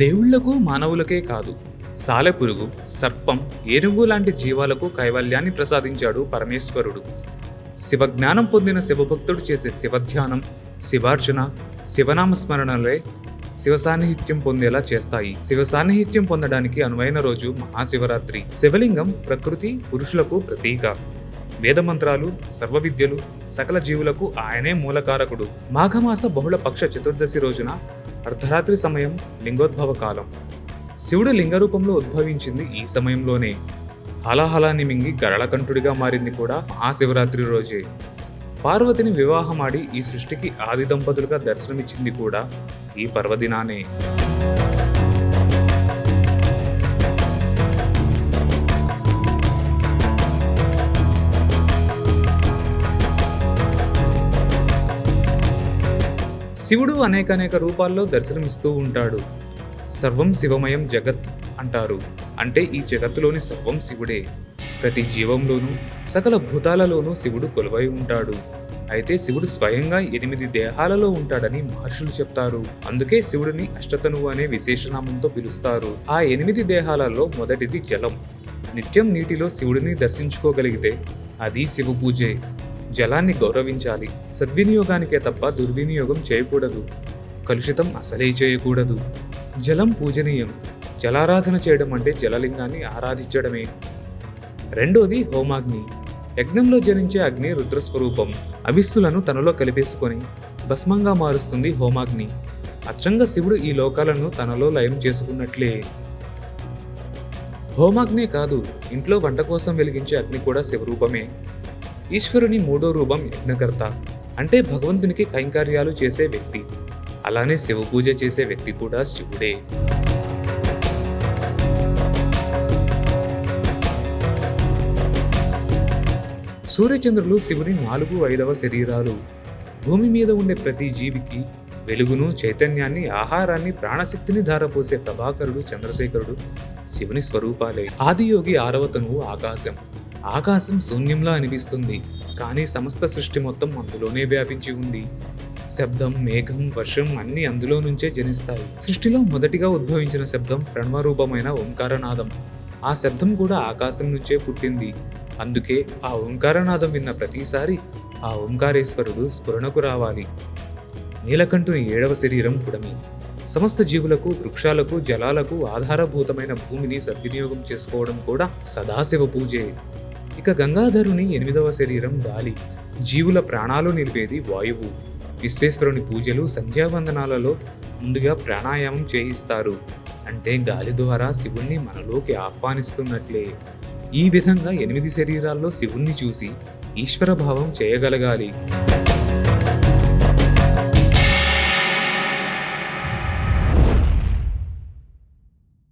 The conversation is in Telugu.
దేవుళ్లకు మానవులకే కాదు, సాలెపురుగు, సర్పం, ఏనుగు లాంటి జీవాలకు కైవల్యాన్ని ప్రసాదించాడు పరమేశ్వరుడు. శివజ్ఞానం పొందిన శివభక్తుడు చేసే శివధ్యానం, శివార్చన, శివనామస్మరణలే శివ సాన్నిహిత్యం పొందేలా చేస్తాయి. శివ సాన్నిహిత్యం పొందడానికి అనువైన రోజు మహాశివరాత్రి. శివలింగం ప్రకృతి పురుషులకు ప్రతీక. వేదమంత్రాలు, సర్వ విద్యలు, సకల జీవులకు ఆయనే మూలకారకుడు. మాఘమాస బహుళ పక్ష చతుర్దశి రోజున అర్ధరాత్రి సమయం లింగోద్భవ కాలం. శివుడు లింగరూపంలో ఉద్భవించింది ఈ సమయంలోనే. హలాహలాన్ని మింగి గరళకంఠుడిగా మారింది కూడా మహాశివరాత్రి రోజే. పార్వతిని వివాహమాడి ఈ సృష్టికి ఆది దంపతులుగా దర్శనమిచ్చింది కూడా ఈ పర్వదినానే. శివుడు అనేక రూపాల్లో దర్శనమిస్తూ ఉంటాడు. సర్వం శివమయం జగత్ అంటారు. అంటే ఈ జగత్తులోని సర్వం శివుడే. ప్రతి జీవంలోనూ సకల భూతాలలోనూ శివుడు కొలువై ఉంటాడు. అయితే శివుడు స్వయంగా 8 దేహాలలో ఉంటాడని మహర్షులు చెప్తారు. అందుకే శివుడిని అష్టతనువు అనే విశేషనామంతో పిలుస్తారు. ఆ 8 దేహాలలో మొదటిది జలం. నిత్యం నీటిలో శివుడిని దర్శించుకోగలిగితే అది శివ పూజే. జలాన్ని గౌరవించాలి. సద్వినియోగానికే తప్ప దుర్వినియోగం చేయకూడదు. కలుషితం అసలే చేయకూడదు. జలం పూజనీయం. జలారాధన చేయడం అంటే జలలింగాన్ని ఆరాధించడమే. రెండోది హోమాగ్ని. యజ్ఞంలో జనించే అగ్ని రుద్రస్వరూపం. అవిస్సులను తనలో కలిపేసుకొని భస్మంగా మారుస్తుంది హోమాగ్ని. అచ్చంగా శివుడు ఈ లోకాలను తనలో లయం చేసుకున్నట్లే. హోమాగ్నే కాదు, ఇంట్లో వంట కోసం వెలిగించే అగ్ని కూడా శివరూపమే. ఈశ్వరుని 3వ రూపం యజ్ఞకర్త. అంటే భగవంతునికి కైంకర్యాలు చేసే వ్యక్తి. అలానే శివ పూజ చేసే వ్యక్తి కూడా శివుడే. సూర్యచంద్రులు శివుని 4, 5వ శరీరాలు. భూమి మీద ఉండే ప్రతి జీవికి వెలుగును, చైతన్యాన్ని, ఆహారాన్ని, ప్రాణశక్తిని ధారపోసే ప్రభాకరుడు, చంద్రశేఖరుడు శివుని స్వరూపాలే. ఆదియోగి 6వ తనువు ఆకాశం. ఆకాశం శూన్యంలా అనిపిస్తుంది, కానీ సమస్త సృష్టి మొత్తం అందులోనే వ్యాపించి ఉంది. శబ్దం, మేఘం, వర్షం అన్ని అందులో నుంచే జనిస్తాయి. సృష్టిలో మొదటిగా ఉద్భవించిన శబ్దం ప్రణవరూపమైన ఓంకారనాదం. ఆ శబ్దం కూడా ఆకాశం నుంచే పుట్టింది. అందుకే ఆ ఓంకారనాదం విన్న ప్రతిసారి ఆ ఓంకారేశ్వరుడు స్ఫురణకు రావాలి. నీలకంఠుని 7వ శరీరం పుడమి. సమస్త జీవులకు, వృక్షాలకు, జలాలకు ఆధారభూతమైన భూమిని సద్వినియోగం చేసుకోవడం కూడా సదాశివ పూజే. ఇక గంగాధరుని 8వ శరీరం గాలి. జీవుల ప్రాణాలు నిలిపేది వాయువు. విశ్వేశ్వరుని పూజలు, సంధ్యావందనాలలో ముందుగా ప్రాణాయామం చేయిస్తారు. అంటే గాలి ద్వారా శివుణ్ణి మనలోకి ఆహ్వానిస్తున్నట్లే. ఈ విధంగా 8 శరీరాల్లో శివుణ్ణి చూసి ఈశ్వర భావం చేయగలగాలి.